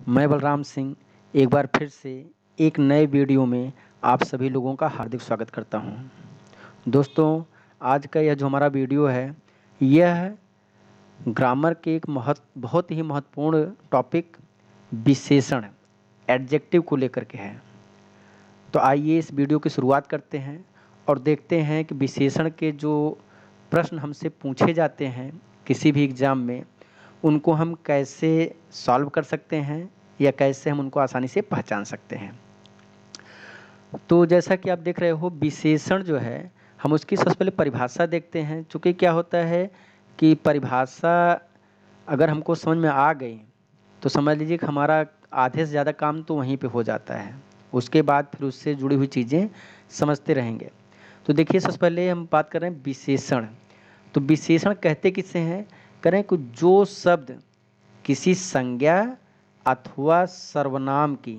मैं बलराम सिंह एक बार फिर से एक नए वीडियो में आप सभी लोगों का हार्दिक स्वागत करता हूं। दोस्तों, आज का यह जो हमारा वीडियो है, यह ग्रामर के एक बहुत ही महत्वपूर्ण टॉपिक विशेषण एडजेक्टिव को लेकर के है। तो आइए इस वीडियो की शुरुआत करते हैं और देखते हैं कि विशेषण के जो प्रश्न हमसे पूछे जाते हैं किसी भी एग्ज़ाम में, उनको हम कैसे सॉल्व कर सकते हैं या कैसे हम उनको आसानी से पहचान सकते हैं। तो जैसा कि आप देख रहे हो, विशेषण जो है, हम उसकी सबसे पहले परिभाषा देखते हैं। चूँकि क्या होता है कि परिभाषा अगर हमको समझ में आ गई तो समझ लीजिए कि हमारा आधे से ज़्यादा काम तो वहीं पे हो जाता है। उसके बाद फिर उससे जुड़ी हुई चीज़ें समझते रहेंगे। तो देखिए, सबसे पहले हम बात कर रहे हैं विशेषण। तो विशेषण कहते किसे हैं? करें कि जो शब्द किसी संज्ञा अथवा सर्वनाम की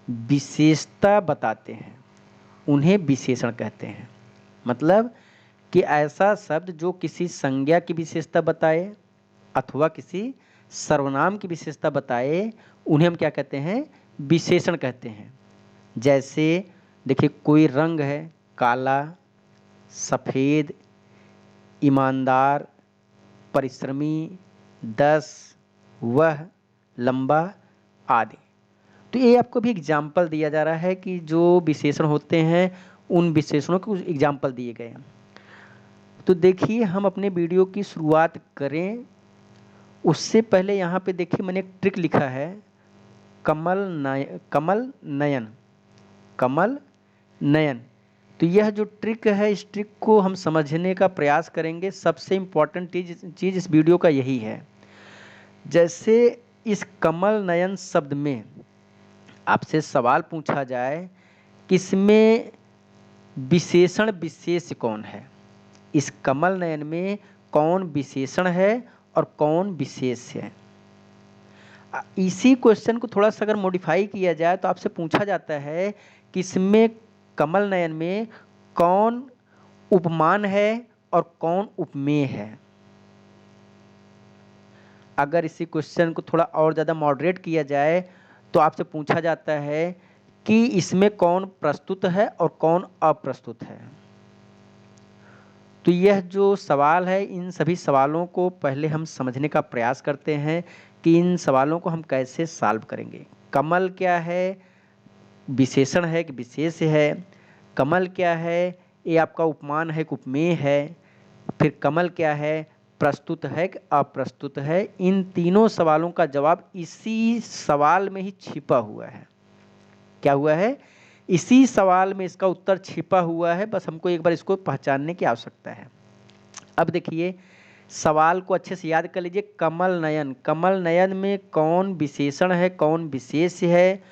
विशेषता बताते हैं, उन्हें विशेषण कहते हैं। मतलब कि ऐसा शब्द जो किसी संज्ञा की विशेषता बताए अथवा किसी सर्वनाम की विशेषता बताए, उन्हें हम क्या कहते हैं? विशेषण कहते हैं। जैसे देखिए, कोई रंग है काला, सफ़ेद, ईमानदार, परिश्रमी, 10, वह, लंबा आदि। तो ये आपको भी एग्जाम्पल दिया जा रहा है कि जो विशेषण होते हैं उन विशेषणों के कुछ एग्जाम्पल दिए गए हैं। तो देखिए, हम अपने वीडियो की शुरुआत करें उससे पहले यहाँ पे देखिए मैंने एक ट्रिक लिखा है, कमल नयन। कमल नयन। तो यह जो ट्रिक है, इस ट्रिक को हम समझने का प्रयास करेंगे। सबसे इम्पॉर्टेंट चीज़ इस वीडियो का यही है। जैसे इस कमल नयन शब्द में आपसे सवाल पूछा जाए कि इसमें विशेषण विशेष कौन है, इस कमल नयन में कौन विशेषण है और कौन विशेष है। इसी क्वेश्चन को थोड़ा सा अगर मॉडिफाई किया जाए तो आपसे पूछा जाता है कि इसमें कमल नयन में कौन उपमान है और कौन उपमेय है। अगर इसी क्वेश्चन को थोड़ा और ज़्यादा मॉडरेट किया जाए तो आपसे पूछा जाता है कि इसमें कौन प्रस्तुत है और कौन अप्रस्तुत है। तो यह जो सवाल है, इन सभी सवालों को पहले हम समझने का प्रयास करते हैं कि इन सवालों को हम कैसे सॉल्व करेंगे। कमल क्या है, विशेषण है कि विशेष है। कमल क्या है, ये आपका उपमान है कि उपमेय है। फिर कमल क्या है, प्रस्तुत है कि अप्रस्तुत है। इन तीनों सवालों का जवाब इसी सवाल में ही छिपा हुआ है। क्या हुआ है? इसी सवाल में इसका उत्तर छिपा हुआ है। बस हमको एक बार इसको पहचानने की आवश्यकता है। अब देखिए, सवाल को अच्छे से याद कर लीजिए। कमल नयन, कमल नयन में कौन विशेषण है, कौन विशेष है,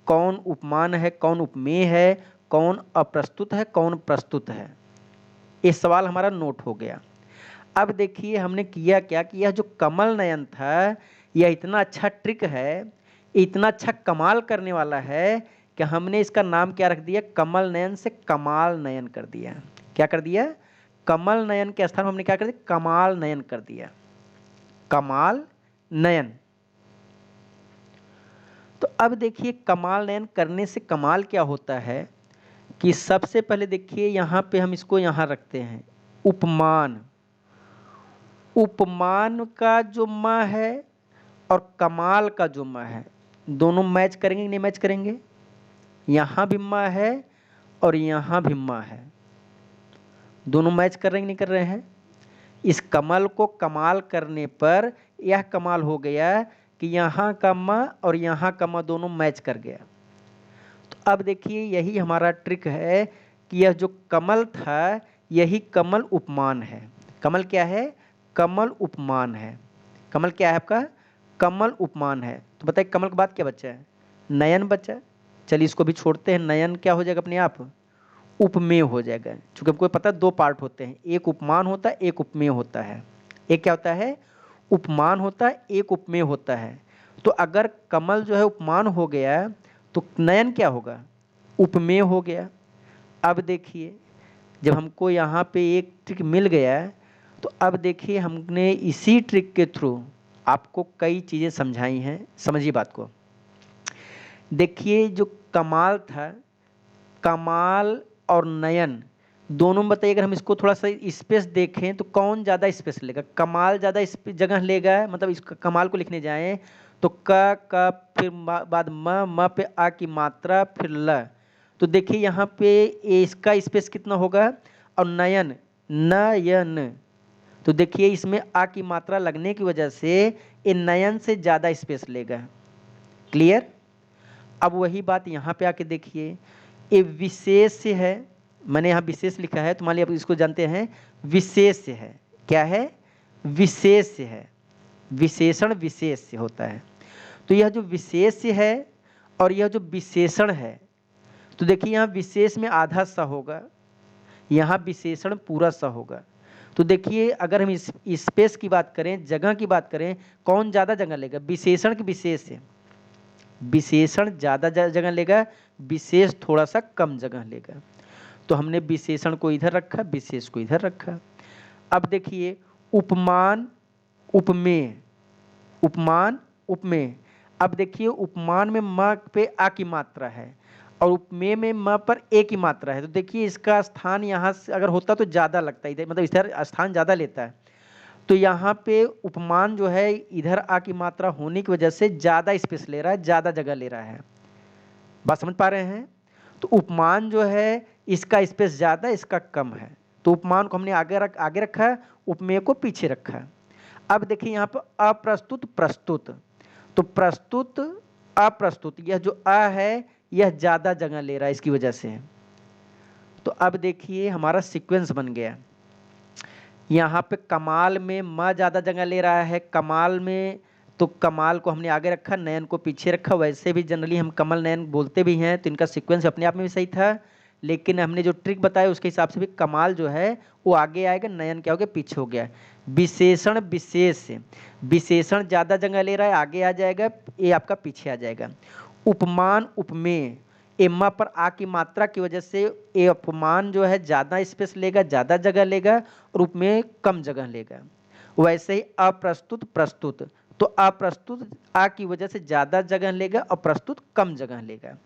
कौन उपमान है, कौन उपमेय है, कौन अप्रस्तुत है, कौन प्रस्तुत है। ये सवाल हमारा नोट हो गया। अब देखिए हमने किया क्या कि यह जो कमल नयन था, यह इतना अच्छा ट्रिक है, इतना अच्छा कमाल करने वाला है कि हमने इसका नाम क्या रख दिया? कमल नयन से कमाल नयन कर दिया। क्या कर दिया? कमल नयन के स्थान में हमने क्या कर दिया? कमाल नयन कर दिया। कमाल नयन। तो अब देखिए, कमाल नयन करने से कमाल क्या होता है कि सबसे पहले देखिए यहाँ पे हम इसको यहाँ रखते हैं, उपमान। उपमान का जो म है और कमाल का जो म है, दोनों मैच करेंगे कि नहीं मैच करेंगे? यहाँ भी म है और यहाँ भी म है, दोनों मैच कर रहे हैं कि नहीं कर रहे हैं? इस कमल को कमाल करने पर यह कमाल हो गया कि यहाँ का म और यहाँ का म दोनों मैच कर गया। तो अब देखिए, यही हमारा ट्रिक है कि यह जो कमल था, यही कमल उपमान है। कमल क्या है? कमल उपमान है। कमल क्या है आपका? कमल उपमान है। तो बताइए, कमल के बाद क्या बचा है? नयन बचा। चलिए इसको भी छोड़ते हैं। नयन क्या हो जाएगा अपने आप? उपमेय हो जाएगा। क्योंकि हमको पता है दो पार्ट होते हैं, एक उपमान होता है, एक उपमेय होता है। एक क्या होता है? उपमान होता है, एक उपमेय होता है। तो अगर कमल जो है उपमान हो गया तो नयन क्या होगा? उपमेय हो गया। अब देखिए, जब हमको यहाँ पे एक ट्रिक मिल गया तो अब देखिए हमने इसी ट्रिक के थ्रू आपको कई चीज़ें समझाई हैं। समझिए बात को। देखिए जो कमाल था, कमाल और नयन दोनों में बताइए, अगर हम इसको थोड़ा सा स्पेस देखें तो कौन ज़्यादा स्पेस लेगा? कमाल ज़्यादा जगह लेगा, मतलब इस कमाल को लिखने जाएं तो क फिर बाद म पे आ की मात्रा फिर ल, तो देखिए यहाँ पे इसका स्पेस कितना होगा, और नयन नयन, तो देखिए इसमें आ की मात्रा लगने की वजह से ये नयन से ज़्यादा स्पेस लेगा। क्लियर? अब वही बात यहाँ पे आके देखिए, ये विशेष है, मैंने यहाँ विशेष लिखा है, तो मान लिया आप इसको जानते हैं विशेष है। क्या है? विशेष है। विशेषण विशेष होता है। तो यह जो विशेष है और यह जो विशेषण है, तो देखिए यहाँ विशेष में आधा सा होगा, यहाँ विशेषण पूरा सा होगा। तो देखिए अगर हम इस स्पेस की बात करें, जगह की बात करें, कौन ज़्यादा जगह लेगा? विशेषण की विशेष है, विशेषण ज़्यादा जगह लेगा, विशेष थोड़ा सा कम जगह लेगा। तो हमने विशेषण को इधर रखा, विशेष को इधर रखा। अब देखिए उपमान उपमेय, उपमान उपमेय। अब देखिए उपमान में म पे आ की मात्रा है और उपमेय में म पर ए की मात्रा है, तो देखिए इसका स्थान यहाँ से अगर होता तो ज़्यादा लगता है, इधर मतलब इधर स्थान ज़्यादा लेता है। तो यहाँ पे उपमान जो है इधर आ की मात्रा होने की वजह से ज़्यादा स्पेस ले रहा है, ज़्यादा जगह ले रहा है। बात समझ पा रहे हैं? तो उपमान जो है इसका स्पेस ज़्यादा, इसका कम है, तो उपमान को हमने आगे रखा, उपमेय को पीछे रखा। अब देखिए यहाँ पर अप्रस्तुत प्रस्तुत, तो प्रस्तुत अप्रस्तुत, यह जो अ है यह ज़्यादा जगह ले रहा है इसकी वजह से। तो अब देखिए हमारा सीक्वेंस बन गया। यहाँ पे कमाल में म ज़्यादा जगह ले रहा है, कमाल में, तो कमाल को हमने आगे रखा, नयन को पीछे रखा। वैसे भी जनरली हम कमल नयन बोलते भी हैं, तो इनका सीक्वेंस अपने आप में भी सही था, लेकिन हमने जो ट्रिक बताया उसके हिसाब से भी कमाल जो है वो आगे आएगा, नयन क्या हो गया? पीछे हो गया। विशेषण विशेष, विशेषण ज़्यादा जगह ले रहा है, आगे आ जाएगा, ये आपका पीछे आ जाएगा। उपमान उपमेय, एम्मा पर आ की मात्रा की वजह से ये उपमान जो है ज़्यादा स्पेस लेगा, ज़्यादा जगह लेगा, और उपमेय कम जगह लेगा। वैसे ही अप्रस्तुत प्रस्तुत, तो अप्रस्तुत आ की वजह से ज़्यादा जगह लेगा और प्रस्तुत कम जगह लेगा।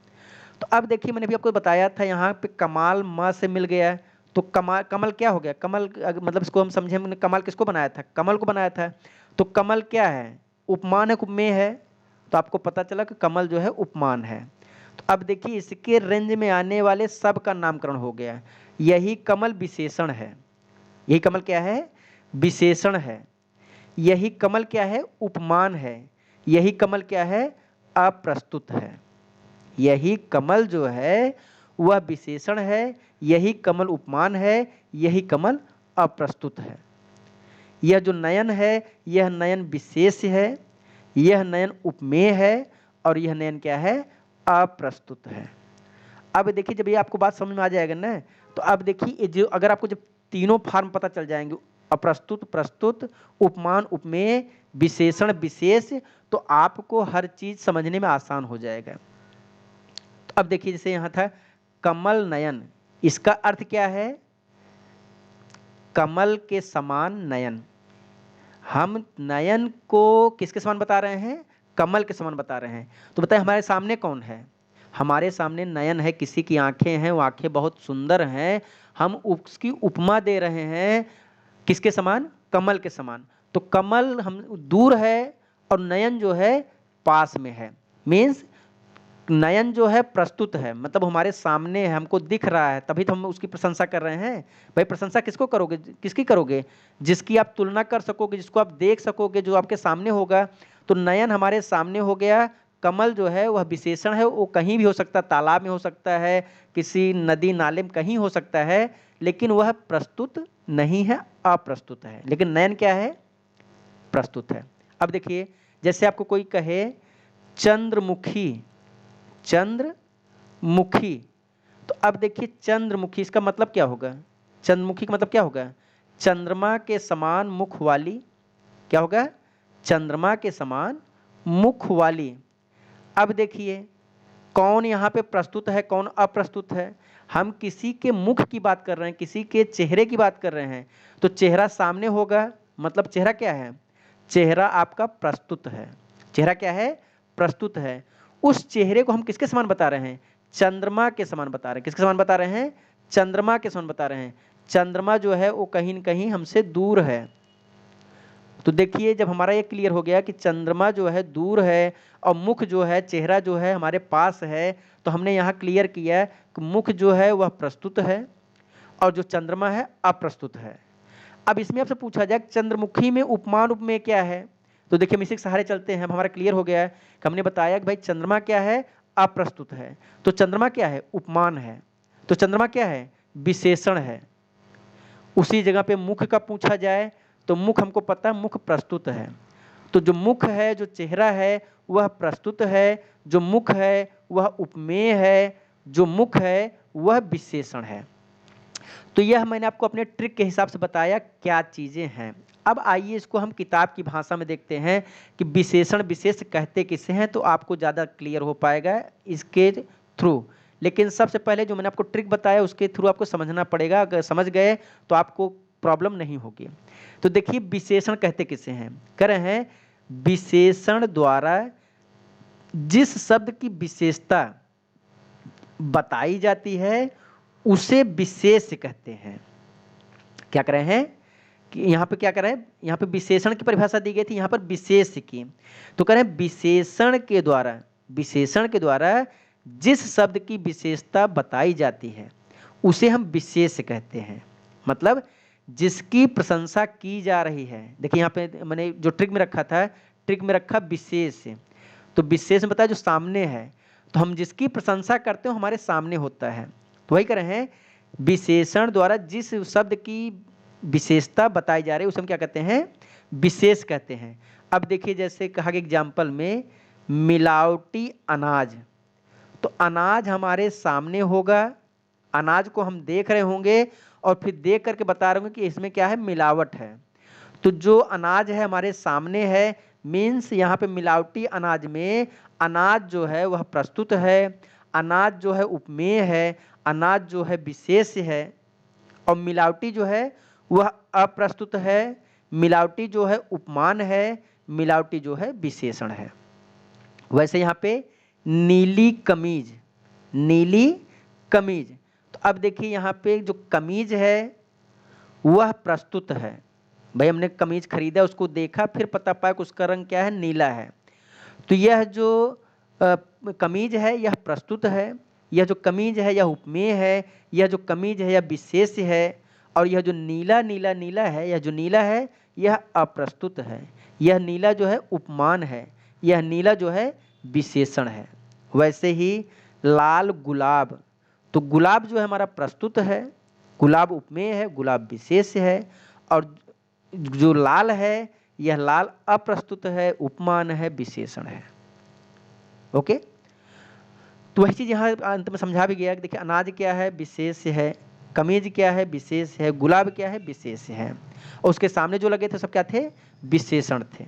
तो अब देखिए मैंने भी आपको बताया था यहाँ पे कमाल म से मिल गया, तो कमल क्या हो गया? कमल मतलब इसको हम समझे, हमने कमल किसको बनाया था? कमल को बनाया था। तो कमल क्या है? उपमान है, उपमेय है, तो आपको पता चला कि कमल जो है उपमान है। तो अब देखिए इसके रेंज में आने वाले सब का नामकरण हो गया। यही कमल विशेषण है, यही कमल क्या है? विशेषण है। यही कमल क्या है? उपमान है। यही कमल क्या है? अप्रस्तुत है। यही कमल जो है वह विशेषण है, यही कमल उपमान है, यही कमल अप्रस्तुत है। यह जो नयन है यह नयन विशेष है, यह नयन उपमेय है, और यह नयन क्या है? अप्रस्तुत है। अब देखिए जब ये आपको बात समझ में आ जाएगा ना, तो अब देखिए जो अगर आपको जब तीनों फॉर्म पता चल जाएंगे, अप्रस्तुत प्रस्तुत, उपमान उपमेय, विशेषण विशेष, तो आपको हर चीज समझने में आसान हो जाएगा। तो अब देखिए जैसे यहाँ था कमल नयन, इसका अर्थ क्या है? कमल के समान नयन। हम नयन को किसके समान बता रहे हैं? कमल के समान बता रहे हैं। तो बताइए हमारे सामने कौन है? हमारे सामने नयन है, किसी की आंखें हैं, वो आंखें बहुत सुंदर हैं, हम उसकी उपमा दे रहे हैं किसके समान? कमल के समान। तो कमल हम दूर है और नयन जो है पास में है, मीन्स नयन जो है प्रस्तुत है, मतलब हमारे सामने है, हमको दिख रहा है, तभी तो हम उसकी प्रशंसा कर रहे हैं। भाई प्रशंसा किसको करोगे? किसकी करोगे? जिसकी आप तुलना कर सकोगे, जिसको आप देख सकोगे, जो आपके सामने होगा। तो नयन हमारे सामने हो गया। कमल जो है वह विशेषण है, वो कहीं भी हो सकता है, तालाब में हो सकता है, किसी नदी नाले में कहीं हो सकता है, लेकिन वह प्रस्तुत नहीं है, अप्रस्तुत है। लेकिन नयन क्या है? प्रस्तुत है। अब देखिए जैसे आपको कोई कहे चंद्रमुखी, चंद्रमुखी, तो अब देखिए चंद्रमुखी इसका मतलब क्या होगा? चंद्रमुखी का मतलब क्या होगा? चंद्रमा के समान मुख वाली। क्या होगा? चंद्रमा के समान मुख वाली। अब देखिए कौन यहाँ पे प्रस्तुत है, कौन अप्रस्तुत है? हम किसी के मुख की बात कर रहे हैं, किसी के चेहरे की बात कर रहे हैं, तो चेहरा सामने होगा, मतलब चेहरा क्या है? चेहरा आपका प्रस्तुत है। चेहरा क्या है? प्रस्तुत है। उस चेहरे को हम किसके समान बता रहे हैं? चंद्रमा के समान बता रहे हैं। किसके समान बता रहे हैं? चंद्रमा के समान बता रहे हैं। चंद्रमा जो है वो कहीं न कहीं हमसे दूर है। तो देखिए जब हमारा ये क्लियर हो गया कि चंद्रमा जो है दूर है और मुख जो है, चेहरा जो है हमारे पास है, तो हमने यहाँ क्लियर किया कि मुख जो है वह प्रस्तुत है और जो चंद्रमा है अप्रस्तुत है। अब इसमें आपसे पूछा जाए चंद्रमुखी में उपमान उपमेय क्या है? तो देखिए हम इसी के सहारे चलते हैं। हमारा क्लियर हो गया है कि हमने बताया कि भाई चंद्रमा क्या है? अप्रस्तुत है। तो चंद्रमा क्या है? उपमान है। तो चंद्रमा क्या है? विशेषण है। उसी जगह पे मुख का पूछा जाए तो मुख हमको पता है मुख प्रस्तुत है। तो जो मुख है, जो चेहरा है वह प्रस्तुत है, जो मुख है वह उपमेय है, जो मुख है वह विशेषण है। तो यह मैंने आपको अपने ट्रिक के हिसाब से बताया क्या चीज़ें हैं। अब आइए इसको हम किताब की भाषा में देखते हैं कि विशेषण विशेष कहते किसे हैं, तो आपको ज़्यादा क्लियर हो पाएगा इसके थ्रू। लेकिन सबसे पहले जो मैंने आपको ट्रिक बताया उसके थ्रू आपको समझना पड़ेगा। अगर समझ गए तो आपको प्रॉब्लम नहीं होगी। तो देखिए विशेषण कहते किसे हैं? कह रहे हैं विशेषण द्वारा जिस शब्द की विशेषता बताई जाती है उसे विशेष कहते हैं। क्या कर रहे हैं कि यहाँ पे क्या कर रहे हैं? यहाँ पे विशेषण की परिभाषा दी गई थी, यहाँ पर विशेष की। तो कह रहे हैं विशेषण के द्वारा जिस शब्द की विशेषता बताई जाती है उसे हम विशेष कहते हैं। मतलब जिसकी प्रशंसा की जा रही है। देखिए यहाँ पे मैंने जो ट्रिक में रखा था, ट्रिक में रखा विशेष। तो विशेष में बताया जो सामने है, तो हम जिसकी प्रशंसा करते हो हमारे सामने होता है। तो वही कह रहे हैं विशेषण द्वारा जिस शब्द की विशेषता बताई जा रही है उसे हम क्या कहते हैं? विशेष कहते हैं। अब देखिए जैसे कहा गया एग्जाम्पल में मिलावटी अनाज, तो अनाज हमारे सामने होगा, अनाज को हम देख रहे होंगे और फिर देख करके बता रहे होंगे कि इसमें क्या है? मिलावट है। तो जो अनाज है हमारे सामने है, मीन्स यहाँ पे मिलावटी अनाज में अनाज जो है वह प्रस्तुत है, अनाज जो है उपमेय है, अनाज जो है विशेष है और मिलावटी जो है वह अप्रस्तुत है, मिलावटी जो है उपमान है, मिलावटी जो है विशेषण है। वैसे यहाँ पे नीली कमीज, नीली कमीज, तो अब देखिए यहाँ पे जो कमीज है वह प्रस्तुत है। भाई हमने कमीज खरीदा, उसको देखा, फिर पता पाया कि उसका रंग क्या है? नीला है। तो यह जो कमीज है यह प्रस्तुत है, यह जो कमीज है यह उपमेय है, यह जो कमीज है यह विशेष है और यह जो नीला नीला नीला है, यह जो नीला है यह अप्रस्तुत है, यह नीला जो है उपमान है, यह नीला जो है विशेषण है। वैसे ही लाल गुलाब, तो गुलाब जो है हमारा प्रस्तुत है, गुलाब उपमेय है, गुलाब विशेष है और जो लाल है यह लाल अप्रस्तुत है, उपमान है, विशेषण है। ओके, तो वही चीज यहाँ अंत में समझा भी गया कि देखिए अनाज क्या है? विशेष है, कमीज क्या है? विशेष है, गुलाब क्या है? विशेष है और उसके सामने जो लगे थे सब क्या थे? विशेषण थे।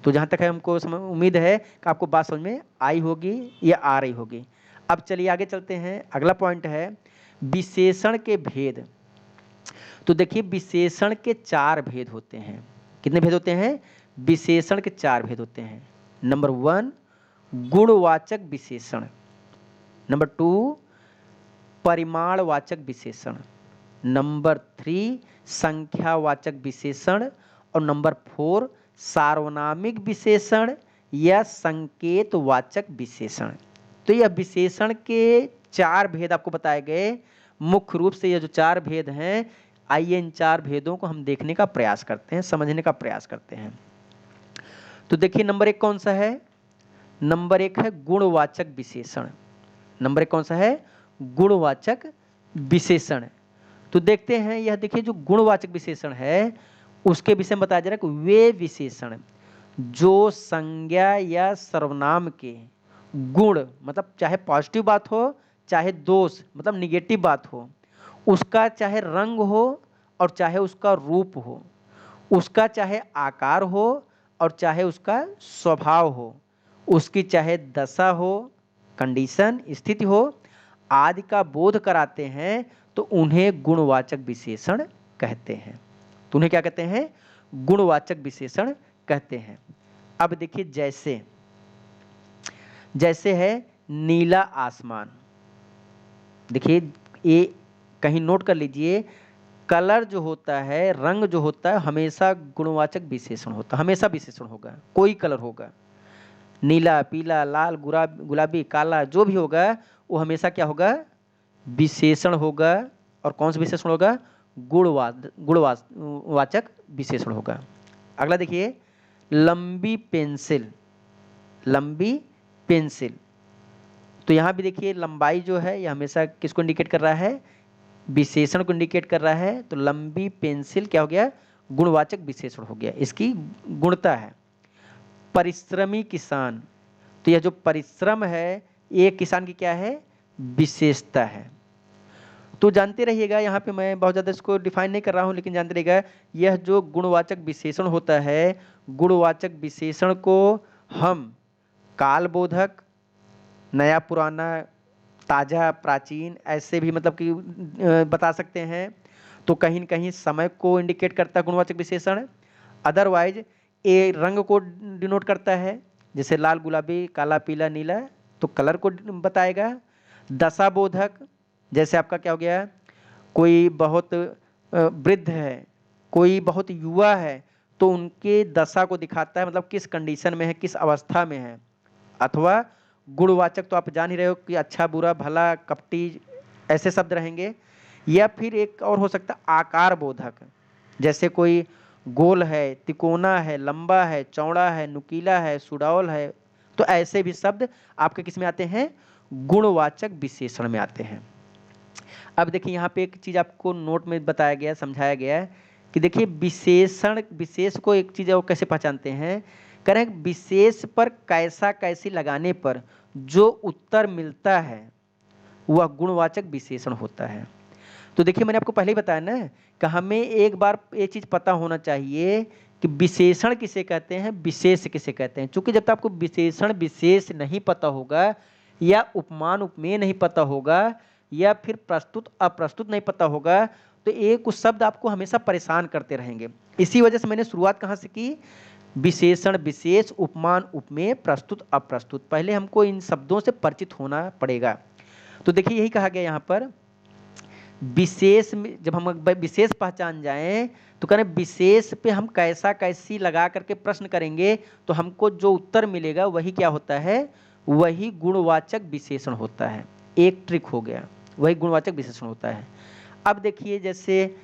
तो जहाँ तक है हमको उम्मीद है कि आपको बात समझ में आई होगी या आ रही होगी। अब चलिए आगे चलते हैं। अगला पॉइंट है विशेषण के भेद। तो देखिए विशेषण के 4 भेद होते हैं। कितने भेद होते हैं? विशेषण के 4 भेद होते हैं। नंबर 1 गुणवाचक विशेषण, नंबर 2 परिमाणवाचक विशेषण, नंबर 3 संख्यावाचक विशेषण और नंबर 4 सार्वनामिक विशेषण या संकेतवाचक विशेषण। तो यह विशेषण के 4 भेद आपको बताए गए। मुख्य रूप से ये जो 4 भेद हैं, आइए इन 4 भेदों को हम देखने का प्रयास करते हैं, समझने का प्रयास करते हैं। तो देखिए नंबर 1 कौन सा है? नंबर 1 है गुणवाचक विशेषण। नंबर 1 कौन सा है? गुणवाचक विशेषण। तो देखते हैं, यह देखिए जो गुणवाचक विशेषण है उसके विषय में बताया जा रहा है कि वे विशेषण जो संज्ञा या सर्वनाम के गुण, मतलब चाहे पॉजिटिव बात हो चाहे दोष मतलब निगेटिव बात हो, उसका चाहे रंग हो और चाहे उसका रूप हो, उसका चाहे आकार हो और चाहे उसका स्वभाव हो, उसकी चाहे दशा हो, कंडीशन, स्थिति हो आदि का बोध कराते हैं, तो उन्हें गुणवाचक विशेषण कहते हैं। तो उन्हें क्या कहते हैं? गुणवाचक विशेषण कहते हैं। अब देखिए जैसे है नीला आसमान। देखिए ये कहीं नोट कर लीजिए, कलर जो होता है, रंग जो होता है, हमेशा गुणवाचक विशेषण होता है, हमेशा विशेषण होगा। कोई कलर होगा, नीला, पीला, लाल, गुलाबी, काला, जो भी होगा वो हमेशा क्या होगा, विशेषण होगा। और कौन सा विशेषण होगा, गुणवाचक विशेषण होगा। अगला देखिए, लंबी पेंसिल, लंबी पेंसिल। तो यहाँ भी देखिए लंबाई जो है ये हमेशा किसको इंडिकेट कर रहा है, विशेषण को इंडिकेट कर रहा है। तो लंबी पेंसिल क्या हो गया, गुणवाचक विशेषण हो गया, इसकी गुणता है। परिश्रमी किसान, तो यह जो परिश्रम है ये किसान की क्या है, विशेषता है। तो जानते रहिएगा, यहाँ पे मैं बहुत ज़्यादा इसको डिफाइन नहीं कर रहा हूँ, लेकिन जानते रहिएगा यह जो गुणवाचक विशेषण होता है, गुणवाचक विशेषण को हम कालबोधक, नया पुराना, ताज़ा प्राचीन, ऐसे भी मतलब कि बता सकते हैं। तो कहीं न कहीं समय को इंडिकेट करता है गुणवाचक विशेषण, अदरवाइज ये रंग को डिनोट करता है, जैसे लाल, गुलाबी, काला, पीला, नीला, तो कलर को बताएगा। दशाबोधक, जैसे आपका क्या हो गया, कोई बहुत वृद्ध है, कोई बहुत युवा है, तो उनके दशा को दिखाता है, मतलब किस कंडीशन में है, किस अवस्था में है। अथवा गुणवाचक तो आप जान ही रहे हो कि अच्छा, बुरा, भला, कपटी, ऐसे शब्द रहेंगे। या फिर एक और हो सकता है आकार बोधक, जैसे कोई गोल है, तिकोना है, लंबा है, चौड़ा है, नुकीला है, सुडौल है, तो ऐसे भी शब्द आपके किस में आते हैं, गुणवाचक विशेषण में आते हैं। अब देखिए यहाँ पे एक चीज़ आपको नोट में बताया गया, समझाया गया है कि देखिए विशेषण, विशेष को एक चीज़ वो कैसे पहचानते हैं, करें विशेष पर कैसा कैसी लगाने पर जो उत्तर मिलता है वह गुणवाचक विशेषण होता है। तो देखिए मैंने आपको पहले ही बताया ना कि हमें एक बार ये चीज़ पता होना चाहिए कि विशेषण किसे कहते हैं, विशेष किसे कहते हैं। चूंकि जब तक आपको विशेषण विशेष नहीं पता होगा, या उपमान उपमेय नहीं पता होगा, या फिर प्रस्तुत अप्रस्तुत नहीं पता होगा, तो ये कुछ शब्द आपको हमेशा परेशान करते रहेंगे। इसी वजह से मैंने शुरुआत कहाँ से की, विशेषण विशेष, उपमान उपमेय, प्रस्तुत अप्रस्तुत, पहले हमको इन शब्दों से परिचित होना पड़ेगा। तो देखिए यही कहा गया यहाँ पर, विशेष में जब हम विशेष पहचान जाएं तो करें विशेष पे हम कैसा कैसी लगा करके प्रश्न करेंगे, तो हमको जो उत्तर मिलेगा वही क्या होता है, वही गुणवाचक विशेषण होता है। एक ट्रिक हो गया, वही गुणवाचक विशेषण होता है। अब देखिए जैसे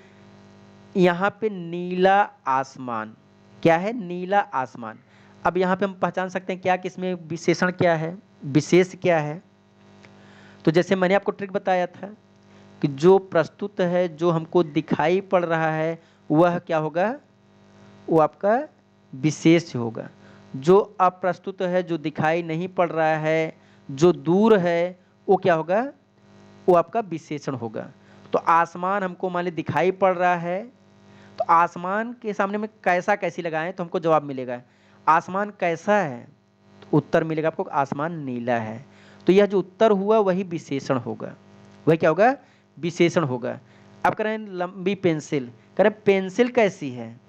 यहाँ पे नीला आसमान, क्या है, नीला आसमान। अब यहाँ पे हम पहचान सकते हैं क्या कि इसमें विशेषण क्या है, विशेष क्या है। तो जैसे मैंने आपको ट्रिक बताया था कि जो प्रस्तुत है, जो हमको दिखाई पड़ रहा है, वह क्या होगा, वो आपका विशेष होगा। जो अप्रस्तुत है, जो दिखाई नहीं पड़ रहा है, जो दूर है, वो क्या होगा, वो आपका विशेषण होगा। तो आसमान हमको मान ली दिखाई पड़ रहा है, तो आसमान के सामने में कैसा कैसी लगाएं तो हमको जवाब मिलेगा, आसमान कैसा है, तो उत्तर मिलेगा आपको आसमान नीला है। तो यह जो उत्तर हुआ वही विशेषण होगा, वही क्या होगा, विशेषण होगा। अब कह रहे हैं लंबी पेंसिल, कह रहे हैं पेंसिल कैसी है,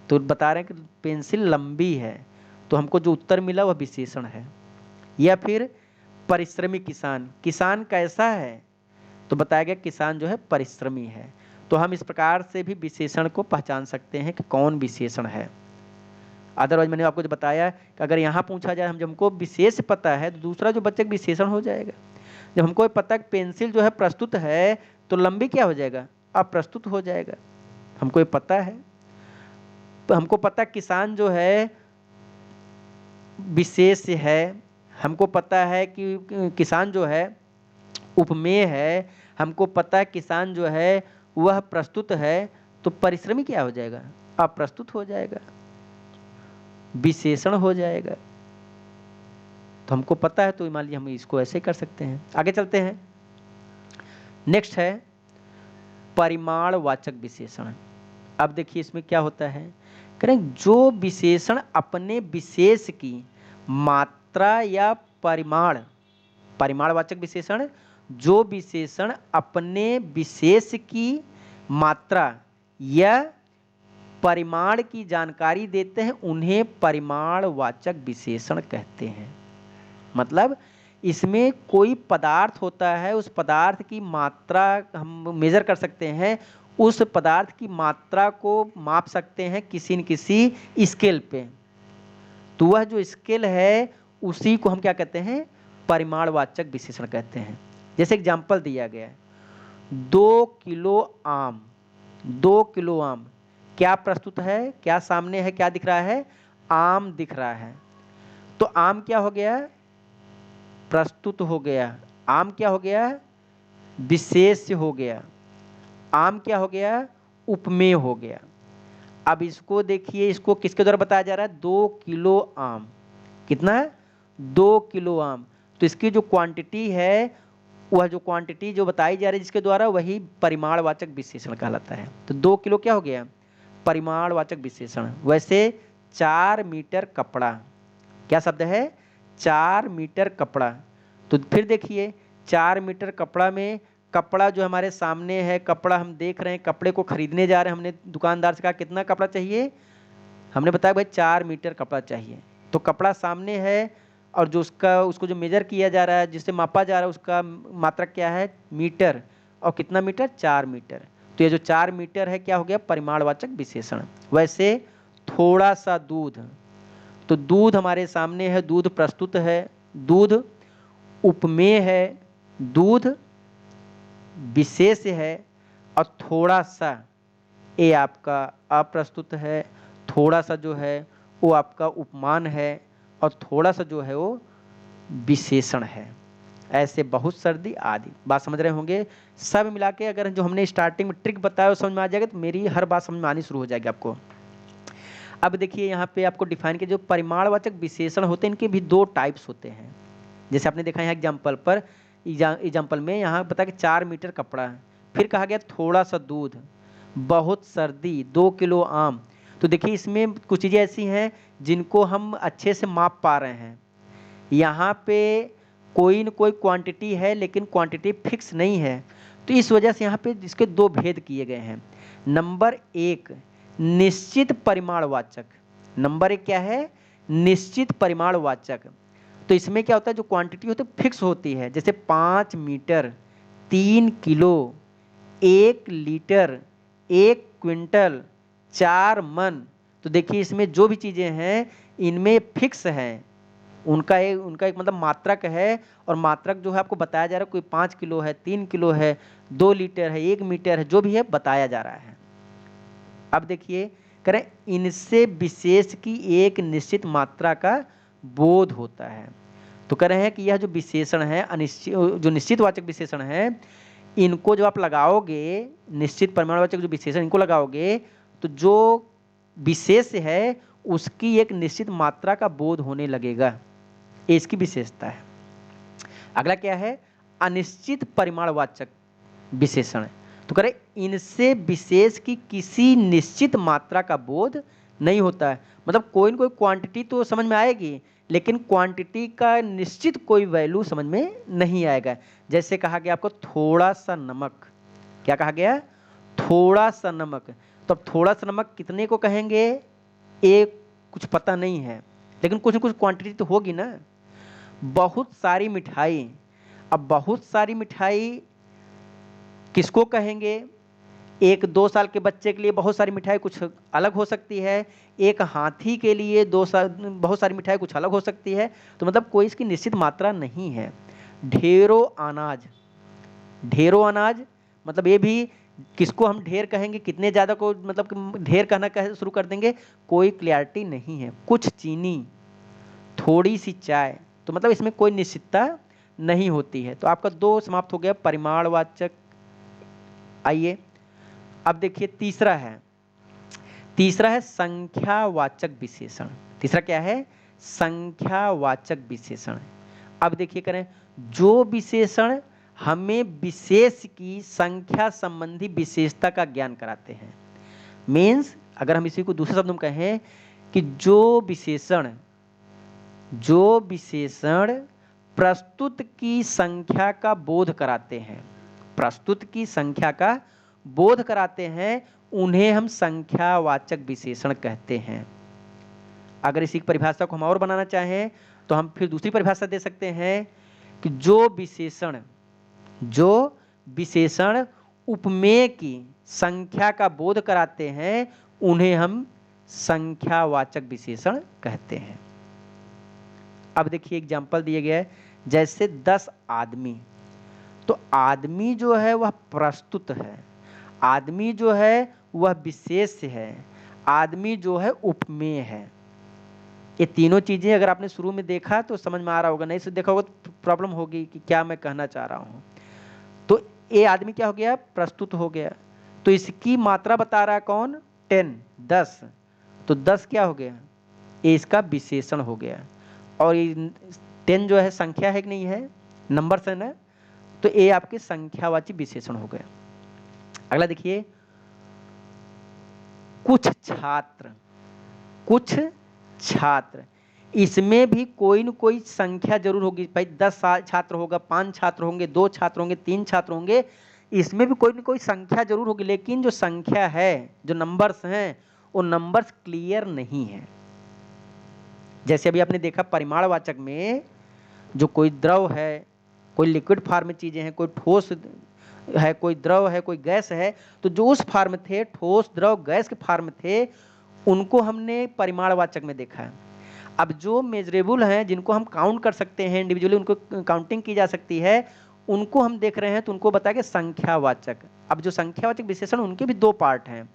तो बता रहे हैं कि पेंसिल लंबी है, तो हमको जो उत्तर मिला वह विशेषण है। या फिर परिश्रमी किसान, किसान कैसा है, तो बताया गया किसान जो है परिश्रमी है। तो हम इस प्रकार से भी विशेषण को पहचान सकते हैं कि कौन विशेषण है। अदरवाइज मैंने आपको जो बताया कि अगर यहाँ पूछा जाए, हम जब हमको विशेष पता है तो दूसरा जो बच्चे विशेषण हो जाएगा। जब हमको पता है पेंसिल जो है प्रस्तुत है, तो लंबी क्या हो जाएगा, अप्रस्तुत हो जाएगा, हमको ये पता है। तो हमको पता किसान जो है विशेष है, हमको पता है कि किसान जो है उपमेय है, हमको पता है किसान जो है वह प्रस्तुत है, तो परिश्रमी क्या हो जाएगा, अप्रस्तुत हो जाएगा, विशेषण हो जाएगा। तो हमको पता है, तो मान लीजिए हम इसको ऐसे कर सकते हैं। आगे चलते हैं, नेक्स्ट है परिमाणवाचक विशेषण। अब देखिए इसमें क्या होता है, करें जो विशेषण अपने विशेष की मात्रा या परिमाण, परिमाणवाचक विशेषण, जो विशेषण अपने विशेष की मात्रा या परिमाण की जानकारी देते हैं उन्हें परिमाणवाचक विशेषण कहते हैं। मतलब इसमें कोई पदार्थ होता है, उस पदार्थ की मात्रा हम मेजर कर सकते हैं, उस पदार्थ की मात्रा को माप सकते हैं किसी न किसी स्केल पे। तो वह जो स्केल है उसी को हम क्या कहते हैं, परिमाणवाचक विशेषण कहते हैं। जैसे एग्जाम्पल दिया गया है, 2 किलो आम, 2 किलो आम क्या प्रस्तुत है, क्या सामने है, क्या दिख रहा है, आम दिख रहा है। तो आम क्या हो गया, प्रस्तुत हो गया। आम क्या हो गया, विशेष हो गया। आम क्या हो गया, उपमेय हो गया। अब इसको देखिए, इसको किसके द्वारा बताया जा रहा है, 2 किलो आम। कितना है, 2 किलो आम। तो इसकी जो क्वांटिटी है, वह जो क्वांटिटी जो बताई जा रही है जिसके द्वारा, वही परिमाणवाचक विशेषण कहलाता है। तो 2 किलो क्या हो गया, परिमाणवाचक विशेषण। वैसे 4 मीटर कपड़ा, क्या शब्द है, 4 मीटर कपड़ा। तो फिर देखिए 4 मीटर कपड़ा में, कपड़ा जो हमारे सामने है, कपड़ा हम देख रहे हैं, कपड़े को खरीदने जा रहे हैं, हमने दुकानदार से कहा कितना कपड़ा चाहिए, हमने बताया भाई 4 मीटर कपड़ा चाहिए। तो कपड़ा सामने है और जो उसको जो मेजर किया जा रहा है, जिससे मापा जा रहा है, उसका मात्रक क्या है, मीटर। और कितना मीटर, 4 मीटर। तो ये जो 4 मीटर है क्या हो गया, परिमाणवाचक विशेषण। वैसे थोड़ा सा दूध, तो दूध हमारे सामने है, दूध प्रस्तुत है, दूध उपमेय है, दूध विशेष है, और थोड़ा सा ये आपका अप्रस्तुत है, थोड़ा सा जो है वो आपका उपमान है, और थोड़ा सा जो है वो विशेषण है। ऐसे बहुत सर्दी आदि। बात समझ रहे होंगे। सब मिला के अगर जो हमने स्टार्टिंग में ट्रिक बताया वो समझ में आ जाएगा, तो मेरी हर बात समझ में आनी शुरू हो जाएगी आपको। अब देखिए यहाँ पे आपको डिफाइन किया, जो परिमाणवाचक विशेषण होते हैं इनके भी 2 टाइप्स होते हैं। जैसे आपने देखा यहाँ एग्जाम्पल पर, एग्जाम्पल में यहाँ बता कि 4 मीटर कपड़ा है, फिर कहा गया थोड़ा सा दूध, बहुत सर्दी, 2 किलो आम। तो देखिए इसमें कुछ चीज़ें ऐसी हैं जिनको हम अच्छे से माप पा रहे हैं। यहाँ पे कोई न कोई क्वांटिटी है, लेकिन क्वांटिटी फिक्स नहीं है। तो इस वजह से यहाँ पे इसके 2 भेद किए गए हैं। नंबर 1 निश्चित परिमाणवाचक। नंबर 1 क्या है, निश्चित परिमाणवाचक। तो इसमें क्या होता है, जो क्वांटिटी होती है फिक्स होती है। जैसे 5 मीटर, 3 किलो, 1 लीटर, 1 क्विंटल, 4 मन। तो देखिए इसमें जो भी चीज़ें हैं इनमें फिक्स हैं, उनका एक मतलब मात्रक है। और मात्रक जो है आपको बताया जा रहा है, कोई 5 किलो है, 3 किलो है, 2 लीटर है, 1 मीटर है, जो भी है बताया जा रहा है। अब देखिए करें, इनसे विशेष की एक निश्चित मात्रा का बोध होता है। तो कह रहे हैं कि यह जो विशेषण है, अनिश्चित जो निश्चितवाचक विशेषण है, इनको जब आप लगाओगे, निश्चित परिमाणवाचक जो विशेषण इनको लगाओगे, तो जो विशेष है उसकी एक निश्चित मात्रा का बोध होने लगेगा। ये इसकी विशेषता है। अगला क्या है, अनिश्चित परिमाणवाचक विशेषण। तो करें, इनसे विशेष की किसी निश्चित मात्रा का बोध नहीं होता है। मतलब कोई न कोई क्वांटिटी तो समझ में आएगी, लेकिन क्वांटिटी का निश्चित कोई वैल्यू समझ में नहीं आएगा। जैसे कहा गया आपको थोड़ा सा नमक, क्या कहा गया, थोड़ा सा नमक। तो अब थोड़ा सा नमक कितने को कहेंगे, एक कुछ पता नहीं है, लेकिन कुछ न कुछ क्वांटिटी तो होगी ना। बहुत सारी मिठाई, अब बहुत सारी मिठाई किसको कहेंगे, 1-2 साल के बच्चे के लिए बहुत सारी मिठाई कुछ अलग हो सकती है, एक हाथी के लिए 2 साल बहुत सारी मिठाई कुछ अलग हो सकती है। तो मतलब कोई इसकी निश्चित मात्रा नहीं है। ढेरों अनाज, ढेरों अनाज मतलब ये भी किसको हम ढेर कहेंगे, कितने ज़्यादा को मतलब ढेर कहना शुरू कर देंगे, कोई क्लैरिटी नहीं है। कुछ चीनी, थोड़ी सी चाय, तो मतलब इसमें कोई निश्चितता नहीं होती है। तो आपका 2 समाप्त हो गया, परिमाणवाचक। आइए अब देखिए तीसरा है संख्यावाचक विशेषण। तीसरा क्या है, संख्यावाचक विशेषण। अब देखिए करें, जो विशेषण हमें विशेष की संख्या संबंधी विशेषता का ज्ञान कराते हैं। मीन्स अगर हम इसी को दूसरे शब्द में कहें कि जो विशेषण प्रस्तुत की संख्या का बोध कराते हैं, प्रस्तुत की संख्या का बोध कराते हैं, उन्हें हम संख्यावाचक विशेषण कहते हैं। अगर इसी की परिभाषा को हम और बनाना चाहें तो हम फिर दूसरी परिभाषा दे सकते हैं कि जो विशेषण उपमेय की संख्या का बोध कराते हैं उन्हें हम संख्यावाचक विशेषण कहते हैं। अब देखिए एग्जाम्पल दिए गए है, जैसे 10 आदमी, तो आदमी जो है वह प्रस्तुत है, आदमी जो है वह विशेष है, आदमी जो है उपमेय है। ये तीनों चीजें अगर आपने शुरू में देखा तो समझ में आ रहा होगा, नहीं से देखा होगा तो प्रॉब्लम होगी कि क्या मैं कहना चाह रहा हूं। तो ये आदमी क्या हो गया, प्रस्तुत हो गया, तो इसकी मात्रा बता रहा है कौन, 10, तो 10 क्या हो गया, ये इसका विशेषण हो गया। और ये 10 जो है संख्या है कि नहीं है, नंबर्स है ना, तो ये आपके संख्यावाची विशेषण हो गया। अगला देखिए, कुछ छात्र, इसमें भी कोई न कोई संख्या जरूर होगी भाई। 10 छात्र होगा, 5 छात्र होंगे, 2 छात्र होंगे, 3 छात्र होंगे, इसमें भी कोई न कोई संख्या जरूर होगी। लेकिन जो संख्या है, जो नंबर्स हैं, वो नंबर्स क्लियर नहीं है। जैसे अभी आपने देखा परिमाणवाचक में जो कोई द्रव है, कोई लिक्विड फॉर्म में चीजें हैं, कोई ठोस है, कोई द्रव है, कोई गैस है, तो जो उस फॉर्म थे, ठोस द्रव गैस के फॉर्म थे, उनको हमने परिमाणवाचक में देखा है। अब जो मेजरेबल हैं, जिनको हम काउंट कर सकते हैं इंडिविजुअली, उनको काउंटिंग की जा सकती है, उनको हम देख रहे हैं, तो उनको बताया गया संख्यावाचक। अब जो संख्यावाचक विशेषण, उनके भी 2 पार्ट हैं।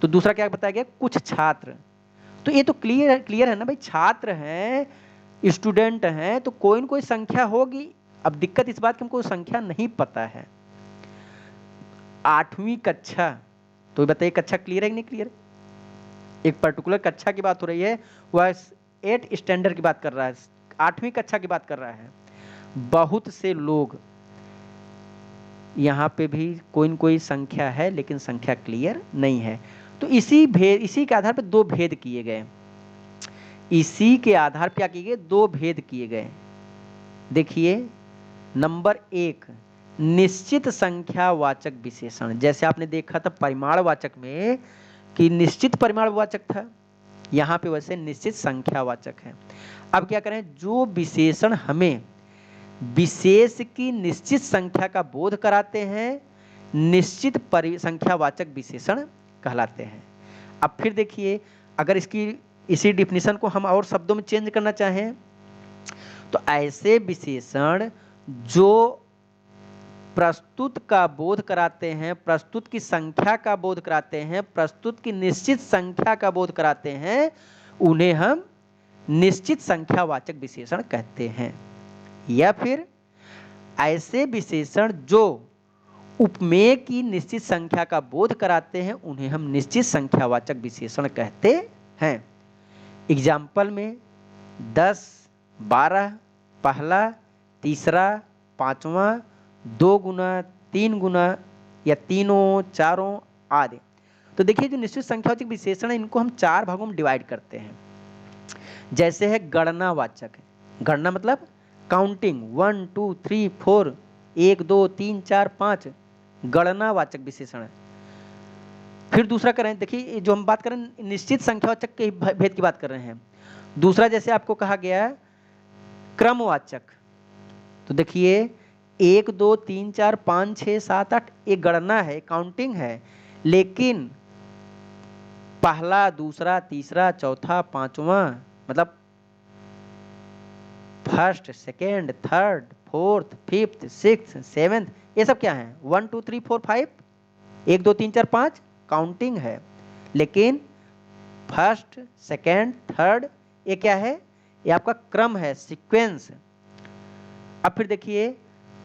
तो दूसरा क्या बताया गया, कुछ छात्र, तो ये तो क्लियर है ना भाई, छात्र हैं, स्टूडेंट हैं, तो कोई न कोई संख्या होगी। अब दिक्कत इस बात की हमको संख्या नहीं पता है। 8वीं कक्षा, तो बताइए कक्षा क्लियर है कि नहीं क्लियर। एक पर्टिकुलर कक्षा की बात हो रही है, वह 8 स्टैंडर्ड की बात कर रहा है, 8वीं कक्षा की बात कर रहा है। बहुत से लोग, यहां पे भी कोई न कोई संख्या है, लेकिन संख्या क्लियर नहीं है। तो इसी के आधार पर 2 भेद किए गए। इसी के आधार पर क्या किए गए, 2 भेद किए गए। देखिए नंबर 1, निश्चित संख्यावाचक विशेषण। जैसे आपने देखा था परिमाणवाचक में कि निश्चित परिमाणवाचक था, यहां पे वैसे निश्चित संख्यावाचक है। अब क्या करें, जो विशेषण हमें विशेष की निश्चित संख्या का बोध कराते हैं, निश्चित संख्यावाचक विशेषण कहलाते हैं। अब फिर देखिए, अगर इसी डिफिनीशन को हम और शब्दों में चेंज करना चाहें, तो ऐसे विशेषण जो प्रस्तुत का बोध कराते हैं, प्रस्तुत की संख्या का बोध कराते हैं, प्रस्तुत की निश्चित संख्या का बोध कराते हैं, उन्हें हम निश्चित संख्यावाचक विशेषण कहते हैं। या फिर ऐसे विशेषण जो उपमेय की निश्चित संख्या का बोध कराते हैं, उन्हें हम निश्चित संख्यावाचक विशेषण कहते हैं। एग्जाम्पल में 10, 12, पहला, तीसरा, पांचवा, 2 गुना, 3 गुना, या तीनों, चारों आदि। तो देखिए जो निश्चित संख्यावाचक विशेषण है, इनको हम 4 भागों में डिवाइड करते हैं। जैसे है गणनावाचक, गणना मतलब काउंटिंग, 1 2 3 4, 1 2 3 4 5, गणनावाचक विशेषण है। फिर दूसरा करें, देखिए जो हम बात करें निश्चित संख्यावाचक के भेद की बात कर रहे हैं। दूसरा जैसे आपको कहा गया क्रमवाचक, तो देखिए 1 2 3 4 5 6 7 8 एक गणना है, काउंटिंग है, लेकिन पहला, दूसरा, तीसरा, चौथा, पांचवा, मतलब first, second, third, fourth, fifth, sixth, seventh, ये सब क्या है, 1 2 3 4 5, 1 2 3 4 5 काउंटिंग है, लेकिन फर्स्ट, सेकेंड, थर्ड, ये क्या है, ये आपका क्रम है, सीक्वेंस। अब फिर देखिए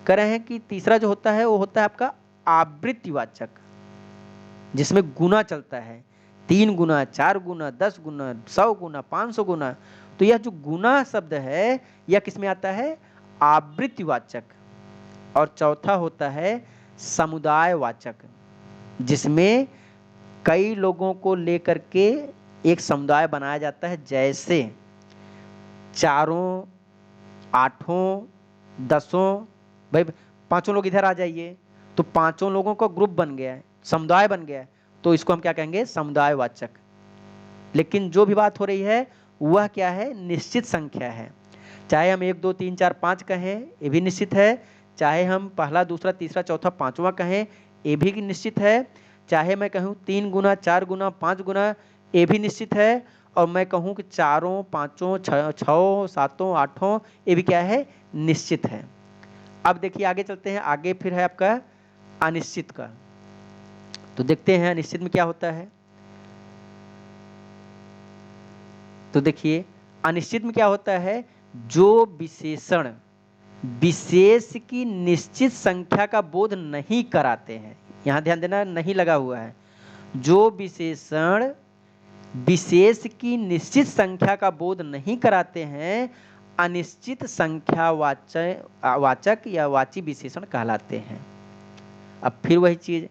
कह रहे हैं कि तीसरा जो होता है वो होता है आपका आवृत्तिवाचक, जिसमें गुना चलता है, 3 गुना, 4 गुना, 10 गुना, 100 गुना, 500 गुना। तो यह जो गुना शब्द है यह किसमें आता है, आवृत्तिवाचक। और चौथा होता है समुदायवाचक, जिसमें कई लोगों को लेकर के एक समुदाय बनाया जाता है, जैसे 4, 8, 10, भाई 5 लोग इधर आ जाइए, तो 5 लोगों का ग्रुप बन गया है, समुदाय बन गया है, तो इसको हम क्या कहेंगे, समुदायवाचक। लेकिन जो भी बात हो रही है वह क्या है, निश्चित संख्या है। चाहे हम 1 2 3 4 5 कहें ये भी निश्चित है, चाहे हम पहला दूसरा तीसरा चौथा पांचवा कहें ये भी निश्चित है, चाहे मैं कहूँ 3 गुना 4 गुना 5 गुना ये भी निश्चित है, और मैं कहूँ कि चारों पांचों छओ सातों आठों ये भी क्या है, निश्चित है। अब देखिए आगे चलते हैं, आगे फिर है आपका अनिश्चित का। तो देखते हैं अनिश्चित में क्या होता है। तो देखिए अनिश्चित में क्या होता है, जो विशेषण विशेष की निश्चित संख्या का बोध नहीं कराते हैं, यहां ध्यान देना नहीं लगा हुआ है, जो विशेषण विशेष की निश्चित संख्या का बोध नहीं कराते हैं अनिश्चित संख्या वाचक या वाची विशेषण कहलाते हैं। अब फिर वही चीज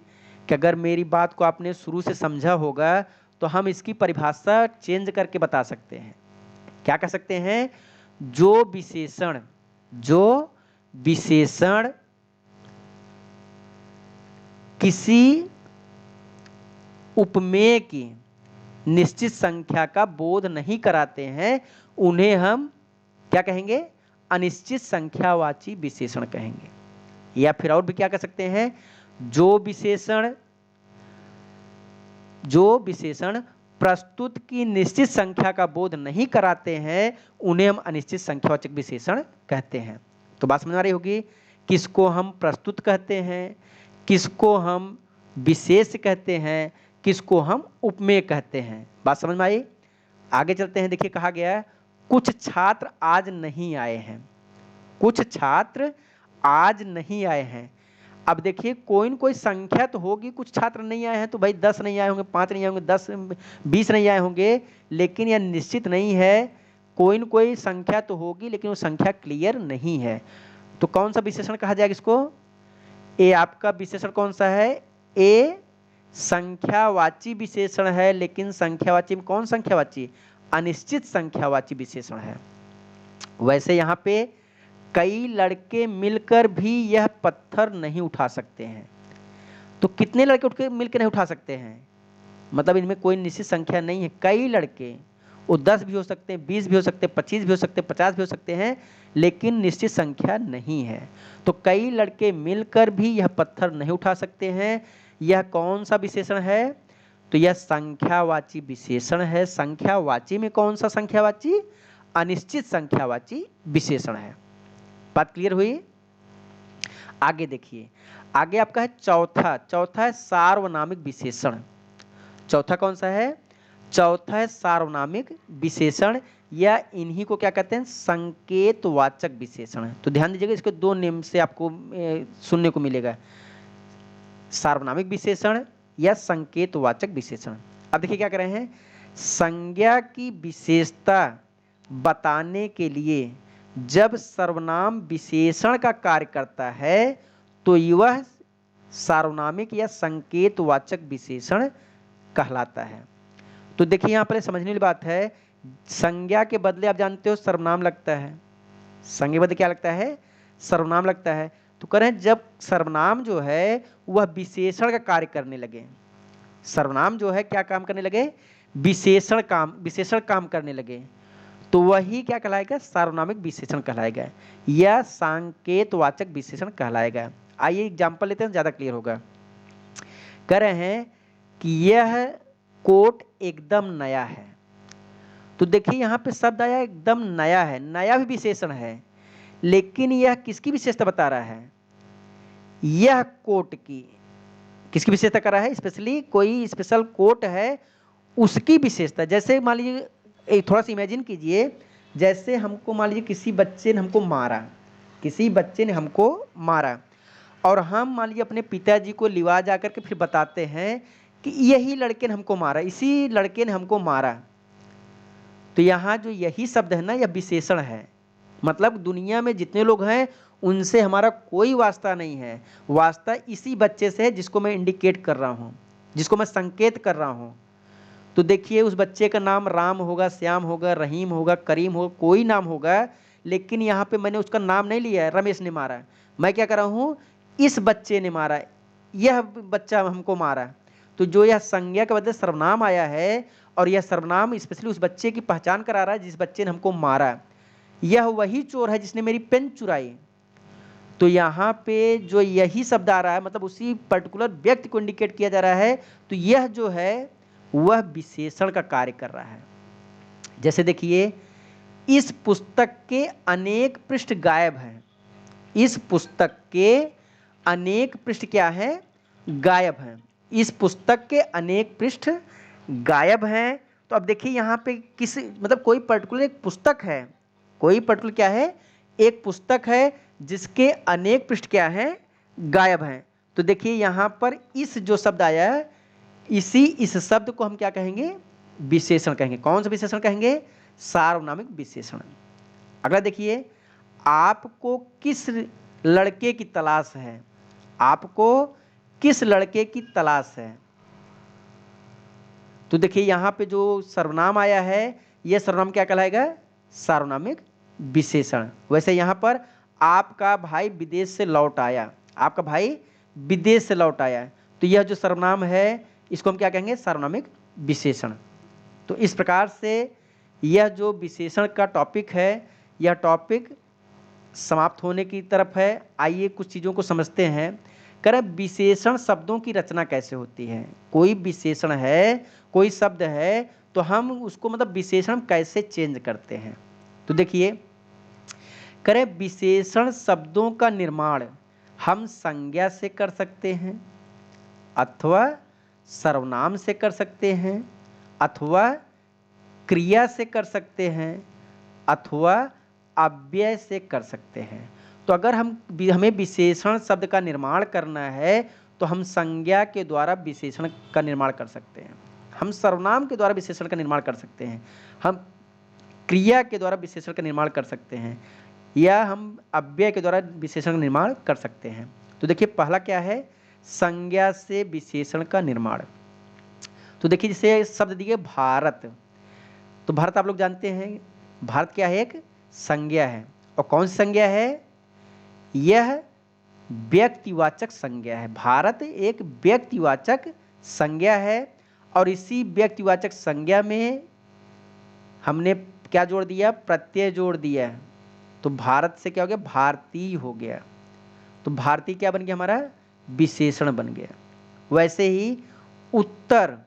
कि अगर मेरी बात को आपने शुरू से समझा होगा तो हम इसकी परिभाषा चेंज करके बता सकते हैं। क्या कह सकते हैं, जो विशेषण किसी उपमेय की निश्चित संख्या का बोध नहीं कराते हैं उन्हें हम क्या कहेंगे, अनिश्चित संख्यावाची विशेषण कहेंगे। या फिर और भी क्या कह सकते हैं, जो विशेषण प्रस्तुत की निश्चित संख्या का बोध नहीं कराते हैं उन्हें हम अनिश्चित संख्यावाचक विशेषण कहते हैं। तो बात समझ आ रही होगी, किसको हम प्रस्तुत कहते हैं, किसको हम विशेष कहते हैं, किसको हम उपमेय कहते हैं। बात समझ में आई। आगे चलते हैं, देखिए कहा गया है कुछ छात्र आज नहीं आए हैं, कुछ छात्र आज नहीं आए हैं। अब देखिए कोई न कोई संख्या तो होगी, कुछ छात्र नहीं आए हैं तो भाई 10 नहीं आए होंगे, 5 नहीं आए होंगे, 10 20 नहीं आए होंगे, लेकिन यह निश्चित नहीं है, कोई न कोई संख्या तो होगी लेकिन वो संख्या क्लियर नहीं है। तो कौन सा विशेषण कहा जाएगा इसको, ए आपका विशेषण कौन सा है, ए संख्यावाची विशेषण है, लेकिन संख्यावाची में कौन संख्यावाची, अनिश्चित संख्यावाची विशेषण है। वैसे यहाँ पे कई लड़के मिलकर भी यह पत्थर नहीं उठा सकते हैं। तो कितने लड़के उठ के मिलकर नहीं उठा सकते हैं, मतलब इनमें कोई निश्चित संख्या नहीं है, कई लड़के, वो 10 भी हो सकते हैं, 20 भी हो सकते हैं, 25 भी हो सकते हैं, 50 भी हो सकते हैं, लेकिन निश्चित संख्या नहीं है। तो कई लड़के मिलकर भी यह पत्थर नहीं उठा सकते हैं, यह कौन सा विशेषण है, तो यह संख्यावाची विशेषण है। संख्यावाची में कौन सा संख्यावाची, अनिश्चित संख्यावाची विशेषण है। बात क्लियर हुई। आगे देखिए, आगे आपका है चौथा है सार्वनामिक विशेषण। चौथा कौन सा है, चौथा है सार्वनामिक विशेषण, या इन्हीं को क्या कहते हैं, संकेतवाचक विशेषण। तो ध्यान दीजिएगा, इसके दो नेम से आपको सुनने को मिलेगा, सार्वनामिक विशेषण या संकेतवाचक विशेषण। अब देखिए क्या कर रहे हैं, संज्ञा की विशेषता बताने के लिए जब सर्वनाम विशेषण का कार्य करता है तो यह सार्वनामिक या संकेतवाचक विशेषण कहलाता है। तो देखिए यहाँ पर समझने वाली बात है, संज्ञा के बदले आप जानते हो सर्वनाम लगता है, संज्ञा के बदले क्या लगता है, सर्वनाम लगता है। तो कह रहे हैं जब सर्वनाम जो है वह विशेषण का कार्य करने लगे, सर्वनाम जो है क्या काम करने लगे, विशेषण काम करने लगे, तो वही क्या कहलाएगा, सार्वनामिक विशेषण कहलाएगा या संकेतवाचक विशेषण कहलाएगा। आइए एग्जाम्पल लेते हैं, ज्यादा क्लियर होगा। कह रहे हैं कि यह कोट एकदम नया है। तो देखिए यहाँ पे शब्द आया एकदम नया है, नया भी विशेषण है, लेकिन यह किसकी विशेषता बता रहा है, यह कोट की किसकी विशेषता कर रहा है, स्पेशली कोई स्पेशल कोट है उसकी विशेषता। जैसे मान लीजिए थोड़ा सा इमेजिन कीजिए, जैसे हमको मान लीजिए किसी बच्चे ने हमको मारा, और हम मान लीजिए अपने पिताजी को लिवा जा करके फिर बताते हैं कि यही लड़के ने हमको मारा, इसी लड़के ने हमको मारा। तो यहाँ जो यही शब्द है ना, यह विशेषण है, मतलब दुनिया में जितने लोग हैं उनसे हमारा कोई वास्ता नहीं है, वास्ता इसी बच्चे से है जिसको मैं इंडिकेट कर रहा हूँ, जिसको मैं संकेत कर रहा हूँ। तो देखिए उस बच्चे का नाम राम होगा, श्याम होगा, रहीम होगा, करीम होगा, कोई नाम होगा, लेकिन यहाँ पे मैंने उसका नाम नहीं लिया है, रमेश ने मारा। मैं क्या कर रहा हूँ, इस बच्चे ने मारा, यह बच्चा हमको मारा। तो जो यह संज्ञा के बदले सर्वनाम आया है, और यह सर्वनाम स्पेशली उस बच्चे की पहचान करा रहा है जिस बच्चे ने हमको मारा, यह वही चोर है जिसने मेरी पेन चुराई। तो यहाँ पे जो यही शब्द आ रहा है मतलब उसी पर्टिकुलर व्यक्ति को इंडिकेट किया जा रहा है। तो यह जो है वह विशेषण का कार्य कर रहा है। जैसे देखिए, इस पुस्तक के अनेक पृष्ठ गायब हैं। इस पुस्तक के अनेक पृष्ठ क्या हैं? गायब हैं। इस पुस्तक के अनेक पृष्ठ गायब हैं। तो अब देखिए यहाँ पे किस मतलब कोई पर्टिकुलर एक पुस्तक है, कोई पर्टिकुलर क्या है? एक पुस्तक है जिसके अनेक पृष्ठ क्या हैं? गायब हैं। तो देखिए यहाँ पर इस जो शब्द आया है, इस शब्द को हम क्या कहेंगे? विशेषण कहेंगे। कौन सा विशेषण कहेंगे? सार्वनामिक विशेषण। अगला देखिए, आपको किस लड़के की तलाश है? आपको किस लड़के की तलाश है? तो देखिए यहां पे जो सर्वनाम आया है यह सर्वनाम क्या कहलाएगा? सार्वनामिक विशेषण। वैसे यहां पर आपका भाई विदेश से लौट आया, आपका भाई विदेश से लौट आया, तो यह जो सर्वनाम है इसको हम क्या कहेंगे? सार्वनामिक विशेषण। तो इस प्रकार से यह जो विशेषण का टॉपिक है यह टॉपिक समाप्त होने की तरफ है। आइए कुछ चीज़ों को समझते हैं। करें विशेषण शब्दों की रचना कैसे होती है? कोई विशेषण है, कोई शब्द है, तो हम उसको मतलब विशेषण कैसे चेंज करते हैं? तो देखिए, करें विशेषण शब्दों का निर्माण हम संज्ञा से कर सकते हैं, अथवा सर्वनाम से कर सकते हैं, अथवा क्रिया से कर सकते हैं, अथवा अव्यय से कर सकते हैं। तो अगर हमें विशेषण शब्द का निर्माण करना है तो हम संज्ञा के द्वारा विशेषण का निर्माण कर सकते हैं, हम सर्वनाम के द्वारा विशेषण का निर्माण कर सकते हैं, हम क्रिया के द्वारा विशेषण का निर्माण कर सकते हैं, या हम अव्यय के द्वारा विशेषण का निर्माण कर सकते हैं। तो देखिए पहला क्या है? संज्ञा से विशेषण का निर्माण। तो देखिए जैसे शब्द दिए भारत, तो भारत आप लोग जानते हैं भारत क्या है? एक संज्ञा है। और कौन सी संज्ञा है? यह व्यक्तिवाचक संज्ञा है। भारत एक व्यक्तिवाचक संज्ञा है और इसी व्यक्तिवाचक संज्ञा में हमने क्या जोड़ दिया? प्रत्यय जोड़ दिया। तो भारत से क्या हो गया? भारतीय हो गया। तो भारतीय क्या बन गया? हमारा विशेषण बन गया। वैसे ही उत्तर,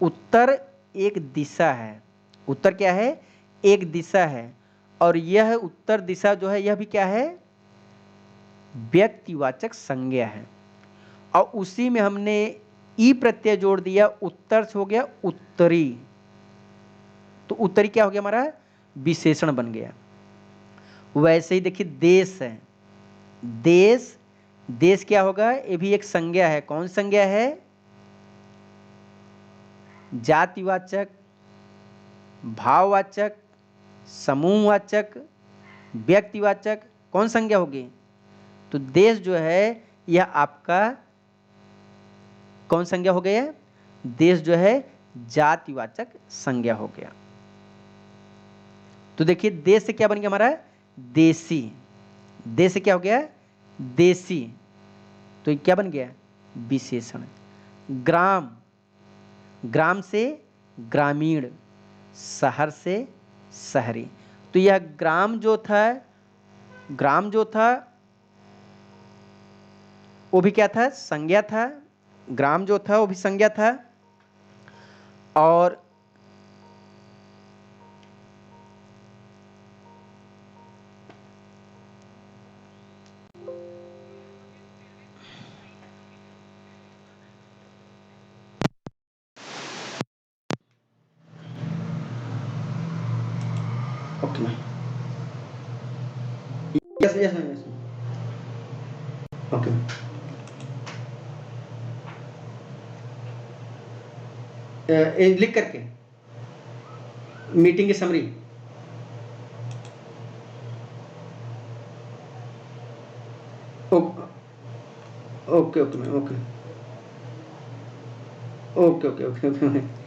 उत्तर एक दिशा है। उत्तर क्या है? एक दिशा है। और यह उत्तर दिशा जो है यह भी क्या है? व्यक्तिवाचक संज्ञा है। और उसी में हमने ई प्रत्यय जोड़ दिया, उत्तर से हो गया उत्तरी। तो उत्तरी क्या हो गया? हमारा विशेषण बन गया। वैसे ही देखिए देश है, देश, देश क्या होगा? ये भी एक संज्ञा है। कौन संज्ञा है? जातिवाचक, भाववाचक, समूहवाचक, व्यक्तिवाचक। कौन संज्ञा होगी? तो देश जो है यह आपका कौन संज्ञा हो गया? देश जो है जातिवाचक संज्ञा हो गया। तो देखिए देश से क्या बन गया हमारा? देशी। देश से क्या हो गया? देशी। तो ये क्या बन गया? विशेषण। ग्राम, ग्राम से ग्रामीण, शहर से शहरी। तो यह ग्राम जो था, ग्राम जो था वो भी क्या था? संज्ञा था। ग्राम जो था वो भी संज्ञा था। और okay yes yes yes okay. लिख करके मीटिंग की summary. Okay okay ma'am, okay okay okay okay.